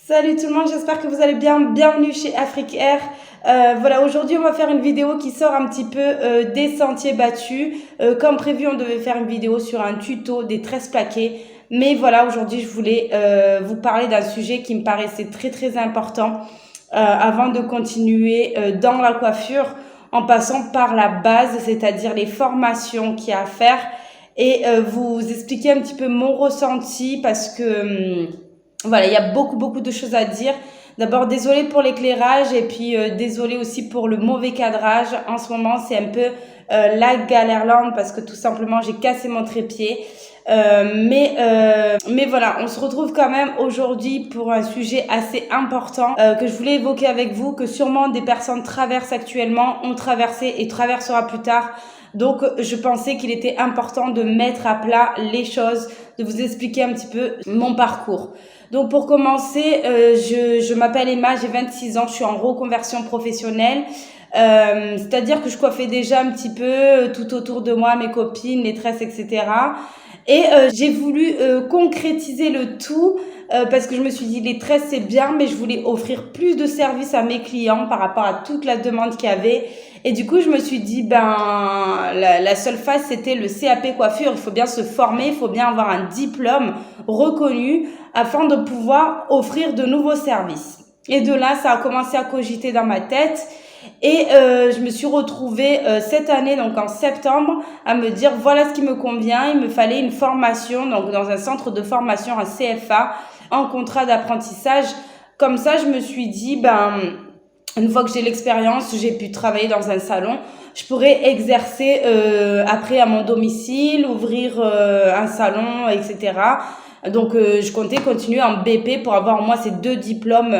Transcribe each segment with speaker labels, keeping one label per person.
Speaker 1: Salut tout le monde, j'espère que vous allez bien. Bienvenue chez Afrique Air. Voilà, aujourd'hui on va faire une vidéo qui sort un petit peu des sentiers battus. Comme prévu, on devait faire une vidéo sur un tuto des tresses plaquées. Mais voilà, aujourd'hui je voulais vous parler d'un sujet qui me paraissait très important avant de continuer dans la coiffure en passant par la base, c'est-à-dire les formations qu'il y a à faire et vous expliquer un petit peu mon ressenti parce que voilà, il y a beaucoup de choses à dire. D'abord, désolé pour l'éclairage et puis désolé aussi pour le mauvais cadrage. En ce moment, c'est un peu la galère parce que tout simplement, j'ai cassé mon trépied. Mais voilà, on se retrouve quand même aujourd'hui pour un sujet assez important que je voulais évoquer avec vous, que sûrement des personnes traversent actuellement, ont traversé et traversera plus tard. Donc, je pensais qu'il était important de mettre à plat les choses, de vous expliquer un petit peu mon parcours. Donc, pour commencer, je m'appelle Emma, j'ai 26 ans, je suis en reconversion professionnelle. C'est-à-dire que je coiffais déjà un petit peu tout autour de moi, mes copines, les tresses, etc. Et j'ai voulu concrétiser le tout parce que je me suis dit les tresses c'est bien, mais je voulais offrir plus de services à mes clients par rapport à toute la demande qu'il y avait. Et du coup, je me suis dit, la seule phase, c'était le CAP coiffure. Il faut bien se former, il faut bien avoir un diplôme reconnu afin de pouvoir offrir de nouveaux services. Et de là, ça a commencé à cogiter dans ma tête. Et je me suis retrouvée cette année, donc en septembre, à me dire voilà ce qui me convient. Il me fallait une formation, donc dans un centre de formation, un CFA, en contrat d'apprentissage. Comme ça, je me suis dit, une fois que j'ai l'expérience, j'ai pu travailler dans un salon, je pourrais exercer après à mon domicile, ouvrir un salon, etc. Donc, je comptais continuer en BP pour avoir moi ces deux diplômes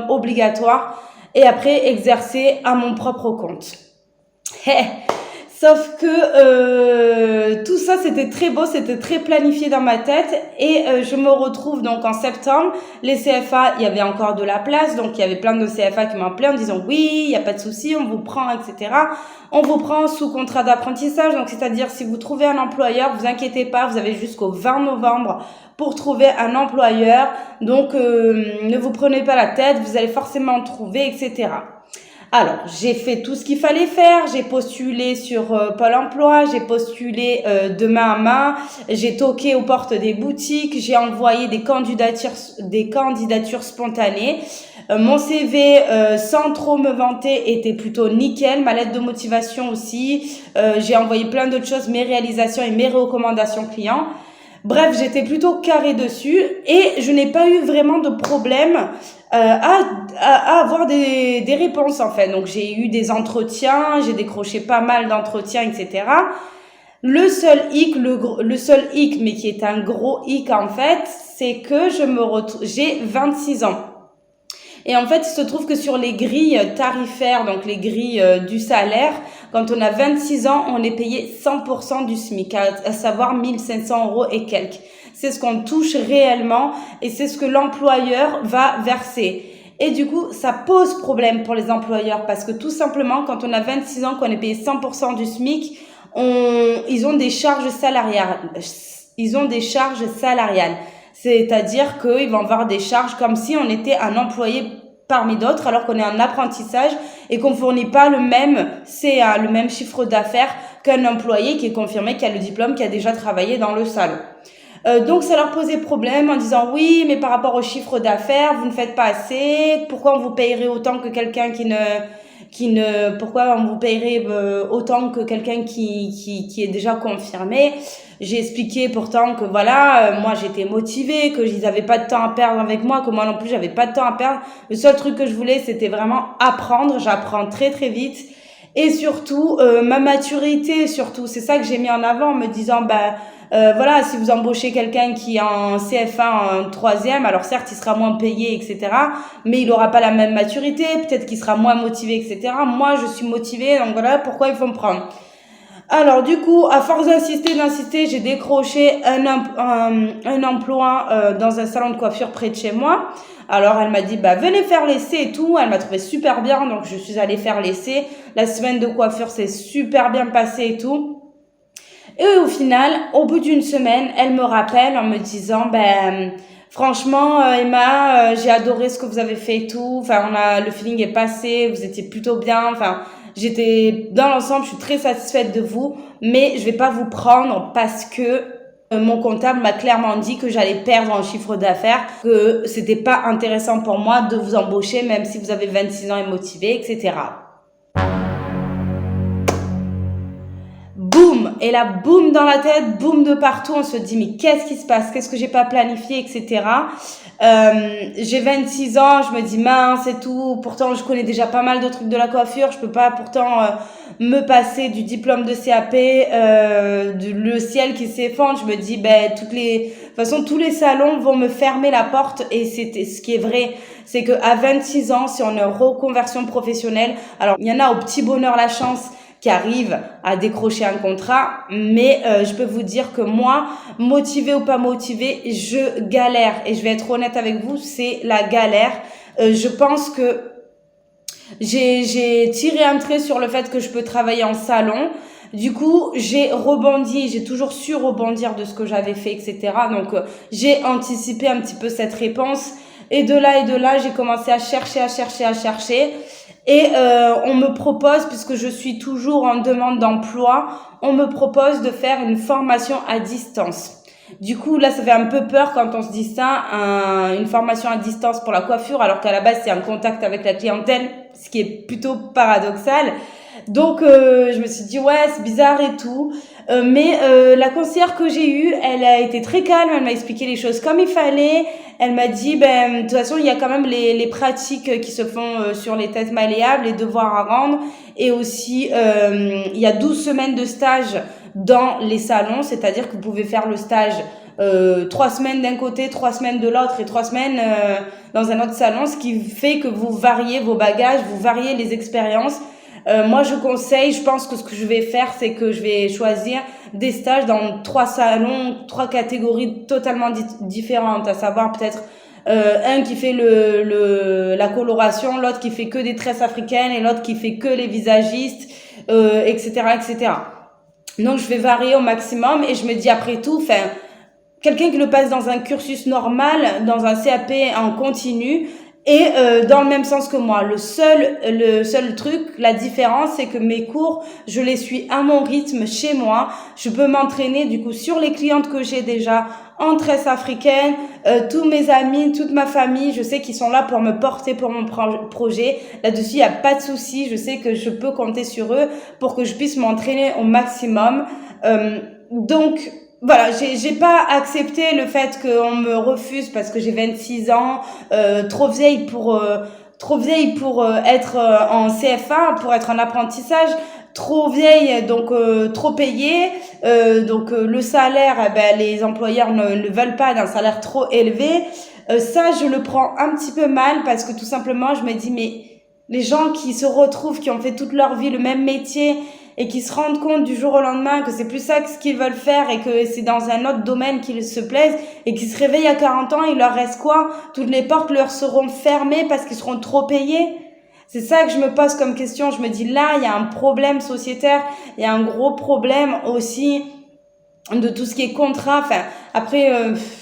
Speaker 1: obligatoires et après exercer à mon propre compte. Sauf que tout ça, c'était très beau, c'était très planifié dans ma tête et je me retrouve donc en septembre. Les CFA, il y avait encore de la place, donc il y avait plein de CFA qui m'ont appelé en disant oui, il n'y a pas de souci, on vous prend, etc. On vous prend sous contrat d'apprentissage, donc c'est-à-dire si vous trouvez un employeur, vous inquiétez pas, vous avez jusqu'au 20 novembre pour trouver un employeur, donc ne vous prenez pas la tête, vous allez forcément trouver, etc. Alors, j'ai fait tout ce qu'il fallait faire, j'ai postulé sur Pôle emploi, j'ai postulé de main à main, j'ai toqué aux portes des boutiques, j'ai envoyé des candidatures spontanées. Mon CV, sans trop me vanter, était plutôt nickel, ma lettre de motivation aussi, j'ai envoyé plein d'autres choses, mes réalisations et mes recommandations clients. Bref, j'étais plutôt carrée dessus et je n'ai pas eu vraiment de problème à avoir des réponses en fait. Donc j'ai eu des entretiens, j'ai décroché pas mal d'entretiens, etc. Le seul hic, mais qui est un gros hic en fait, c'est que j'ai 26 ans. Et en fait, il se trouve que sur les grilles tarifaires, donc les grilles du salaire, quand on a 26 ans, on est payé 100% du SMIC, à savoir 1500 € et quelques. C'est ce qu'on touche réellement et c'est ce que l'employeur va verser. Et du coup, ça pose problème pour les employeurs parce que tout simplement, quand on a 26 ans, qu'on est payé 100% du SMIC, ils ont des charges salariales. C'est-à-dire qu'ils vont avoir des charges comme si on était un employé parmi d'autres alors qu'on est en apprentissage et qu'on fournit pas le même CA, le même chiffre d'affaires qu'un employé qui est confirmé, qui a le diplôme, qui a déjà travaillé dans le salon. Donc ça leur posait problème en disant oui, mais par rapport au chiffre d'affaires, vous ne faites pas assez. Pourquoi on vous payerait autant que quelqu'un pourquoi on vous payerait autant que quelqu'un qui est déjà confirmé? J'ai expliqué pourtant que voilà, moi j'étais motivée, que ils avaient pas de temps à perdre avec moi, que moi non plus j'avais pas de temps à perdre. Le seul truc que je voulais, c'était vraiment apprendre. J'apprends très vite. Et surtout, ma maturité, surtout, c'est ça que j'ai mis en avant en me disant, voilà, si vous embauchez quelqu'un qui est en CF1 en troisième, alors certes, il sera moins payé, etc., mais il aura pas la même maturité, peut-être qu'il sera moins motivé, etc. Moi, je suis motivée, donc voilà pourquoi il faut me prendre. Alors du coup, à force d'insister, j'ai décroché un emploi dans un salon de coiffure près de chez moi. Alors elle m'a dit venez faire l'essai et tout. Elle m'a trouvé super bien, donc je suis allée faire l'essai. La semaine de coiffure s'est super bien passée et tout. Et au final, au bout d'une semaine, elle me rappelle en me disant Franchement, Emma, j'ai adoré ce que vous avez fait et tout. Enfin, le feeling est passé, vous étiez plutôt bien. Enfin, dans l'ensemble, je suis très satisfaite de vous, mais je vais pas vous prendre parce que mon comptable m'a clairement dit que j'allais perdre en chiffre d'affaires, que c'était pas intéressant pour moi de vous embaucher, même si vous avez 26 ans et motivé, etc. Boum! Et là, boum dans la tête, boum de partout. On se dit, mais qu'est-ce qui se passe? Qu'est-ce que j'ai pas planifié, etc. J'ai 26 ans, je me dis, mince et tout. Pourtant, je connais déjà pas mal de trucs de la coiffure. Je peux pas pourtant me passer du diplôme de CAP, le ciel qui s'effondre. Je me dis, de toute façon, tous les salons vont me fermer la porte. Et c'était ce qui est vrai. C'est que à 26 ans, si on est en reconversion professionnelle, alors il y en a au petit bonheur la chance qui arrivent à décrocher un contrat, mais je peux vous dire que moi, motivée ou pas motivée, je galère, et je vais être honnête avec vous, c'est la galère. Je pense que j'ai tiré un trait sur le fait que je peux travailler en salon. Du coup, j'ai rebondi, j'ai toujours su rebondir de ce que j'avais fait, etc. Donc, j'ai anticipé un petit peu cette réponse. Et de là, j'ai commencé à chercher. Et on me propose, puisque je suis toujours en demande d'emploi, on me propose de faire une formation à distance. Du coup, là, ça fait un peu peur quand on se dit ça, une formation à distance pour la coiffure, alors qu'à la base, c'est un contact avec la clientèle, ce qui est plutôt paradoxal. Donc, je me suis dit, ouais, c'est bizarre et tout. Mais la conseillère que j'ai eue, elle a été très calme, elle m'a expliqué les choses comme il fallait. Elle m'a dit, de toute façon, il y a quand même les pratiques qui se font sur les tests malléables, les devoirs à rendre. Et aussi, il y a 12 semaines de stage dans les salons, c'est-à-dire que vous pouvez faire le stage 3 semaines d'un côté, 3 semaines de l'autre et 3 semaines dans un autre salon, ce qui fait que vous variez vos bagages, vous variez les expériences. Moi, je pense que ce que je vais faire, c'est que je vais choisir des stages dans 3 salons, 3 catégories totalement différentes, à savoir peut-être un qui fait la coloration, l'autre qui fait que des tresses africaines et l'autre qui fait que les visagistes, etc. Donc, je vais varier au maximum et je me dis après tout, quelqu'un qui le passe dans un cursus normal, dans un CAP en continu, et dans le même sens que moi. Le seul truc, la différence, c'est que mes cours, je les suis à mon rythme chez moi. Je peux m'entraîner du coup sur les clientes que j'ai déjà en tresse africaine, tous mes amis, toute ma famille, je sais qu'ils sont là pour me porter pour mon projet. Là-dessus, il n'y a pas de souci. Je sais que je peux compter sur eux pour que je puisse m'entraîner au maximum. Donc, voilà, j'ai pas accepté le fait qu'on me refuse parce que j'ai 26 ans, trop vieille pour être en CFA, pour être en apprentissage, trop vieille, donc trop payée, donc le salaire, les employeurs ne veulent pas d'un salaire trop élevé. Ça, je le prends un petit peu mal parce que tout simplement, je me dis, mais les gens qui se retrouvent, qui ont fait toute leur vie le même métier et qui se rendent compte du jour au lendemain que c'est plus ça que ce qu'ils veulent faire et que c'est dans un autre domaine qu'ils se plaisent et qui se réveillent à 40 ans, il leur reste quoi? Toutes les portes leur seront fermées parce qu'ils seront trop payés? C'est ça que je me pose comme question. Je me dis là, il y a un problème sociétaire, il y a un gros problème aussi de tout ce qui est contrat. Après,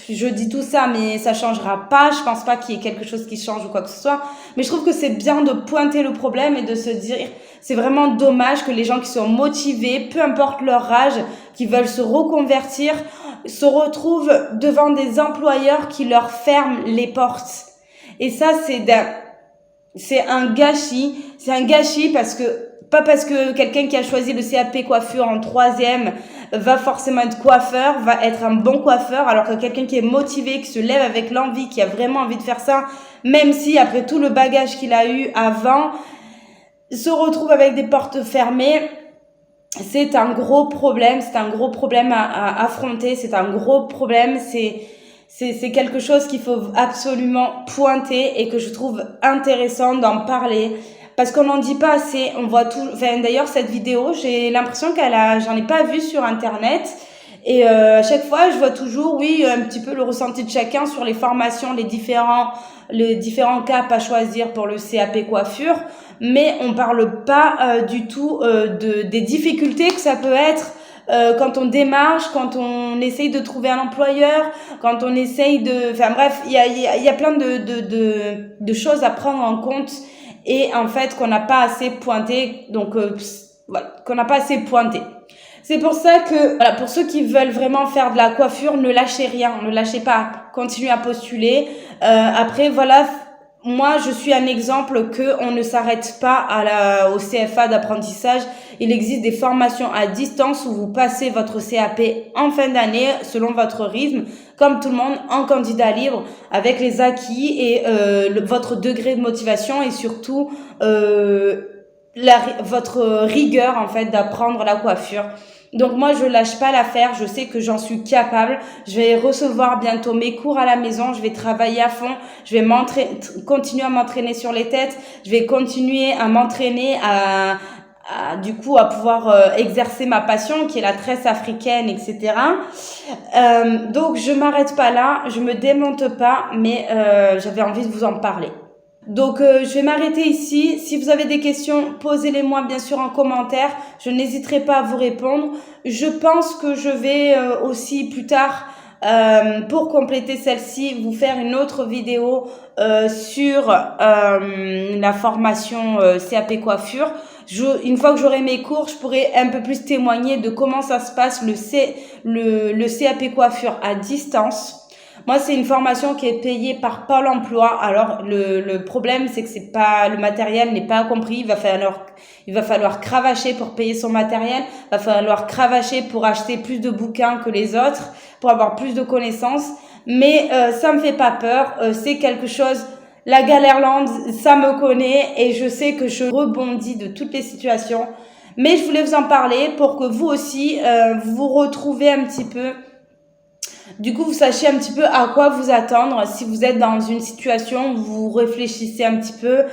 Speaker 1: je dis tout ça, mais ça changera pas. Je pense pas qu'il y ait quelque chose qui change ou quoi que ce soit. Mais je trouve que c'est bien de pointer le problème et de se dire, c'est vraiment dommage que les gens qui sont motivés, peu importe leur âge, qui veulent se reconvertir, se retrouvent devant des employeurs qui leur ferment les portes. Et ça, c'est un gâchis. C'est un gâchis pas parce que quelqu'un qui a choisi le CAP coiffure en 3e va forcément être coiffeur, va être un bon coiffeur, alors que quelqu'un qui est motivé, qui se lève avec l'envie, qui a vraiment envie de faire ça, même si après tout le bagage qu'il a eu avant, se retrouve avec des portes fermées, c'est un gros problème, à affronter, c'est un gros problème, c'est quelque chose qu'il faut absolument pointer et que je trouve intéressant d'en parler. Parce qu'on n'en dit pas assez, on voit tout. D'ailleurs, cette vidéo, j'ai l'impression j'en ai pas vu sur Internet. Et à chaque fois, je vois toujours, oui, un petit peu le ressenti de chacun sur les formations, les différents caps à choisir pour le CAP coiffure. Mais on parle pas du tout des difficultés que ça peut être quand on démarche, quand on essaye de trouver un employeur, quand on essaye de... Enfin bref, il y a plein de choses à prendre en compte et en fait qu'on n'a pas assez pointé, donc voilà, qu'on n'a pas assez pointé. C'est pour ça que, voilà, pour ceux qui veulent vraiment faire de la coiffure, ne lâchez rien, ne lâchez pas, continuez à postuler. Après, voilà, moi, je suis un exemple que on ne s'arrête pas au CFA d'apprentissage. Il existe des formations à distance où vous passez votre CAP en fin d'année, selon votre rythme, comme tout le monde, en candidat libre, avec les acquis et votre degré de motivation et surtout votre rigueur en fait d'apprendre la coiffure. Donc moi je lâche pas l'affaire, je sais que j'en suis capable, je vais recevoir bientôt mes cours à la maison, je vais travailler à fond, je vais continuer à m'entraîner sur les têtes, je vais continuer à m'entraîner du coup à pouvoir exercer ma passion qui est la tresse africaine, etc. Donc je m'arrête pas là, je me démonte pas, mais j'avais envie de vous en parler. Donc je vais m'arrêter ici. Si vous avez des questions, posez-les-moi bien sûr en commentaire. Je n'hésiterai pas à vous répondre. Je pense que je vais aussi plus tard, pour compléter celle-ci, vous faire une autre vidéo sur la formation CAP coiffure. Une fois que j'aurai mes cours, je pourrai un peu plus témoigner de comment ça se passe le CAP coiffure à distance. Moi, c'est une formation qui est payée par Pôle emploi. Alors, le problème, c'est que c'est pas, le matériel n'est pas compris. Il va falloir cravacher pour payer son matériel. Il va falloir cravacher pour acheter plus de bouquins que les autres, pour avoir plus de connaissances. Mais, ça me fait pas peur. C'est quelque chose, la Galèrland, ça me connaît et je sais que je rebondis de toutes les situations. Mais je voulais vous en parler pour que vous aussi, vous retrouvez un petit peu. Du coup, vous sachiez un petit peu à quoi vous attendre si vous êtes dans une situation où vous réfléchissez un petit peu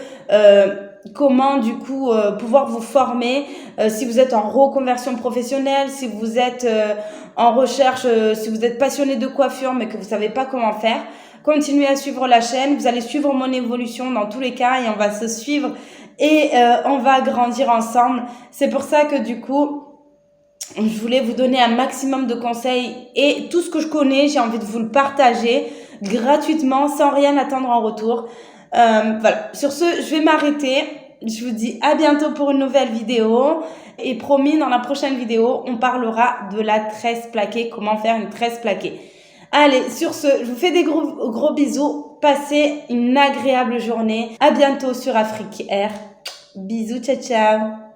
Speaker 1: comment du coup pouvoir vous former si vous êtes en reconversion professionnelle, si vous êtes en recherche, si vous êtes passionné de coiffure mais que vous savez pas comment faire. Continuez à suivre la chaîne, vous allez suivre mon évolution dans tous les cas et on va se suivre et on va grandir ensemble. C'est pour ça que du coup, je voulais vous donner un maximum de conseils et tout ce que je connais, j'ai envie de vous le partager gratuitement, sans rien attendre en retour. Voilà. Sur ce, je vais m'arrêter. Je vous dis à bientôt pour une nouvelle vidéo. Et promis, dans la prochaine vidéo, on parlera de la tresse plaquée, comment faire une tresse plaquée. Allez, sur ce, je vous fais des gros bisous. Passez une agréable journée. À bientôt sur Afrique Air. Bisous, ciao, ciao.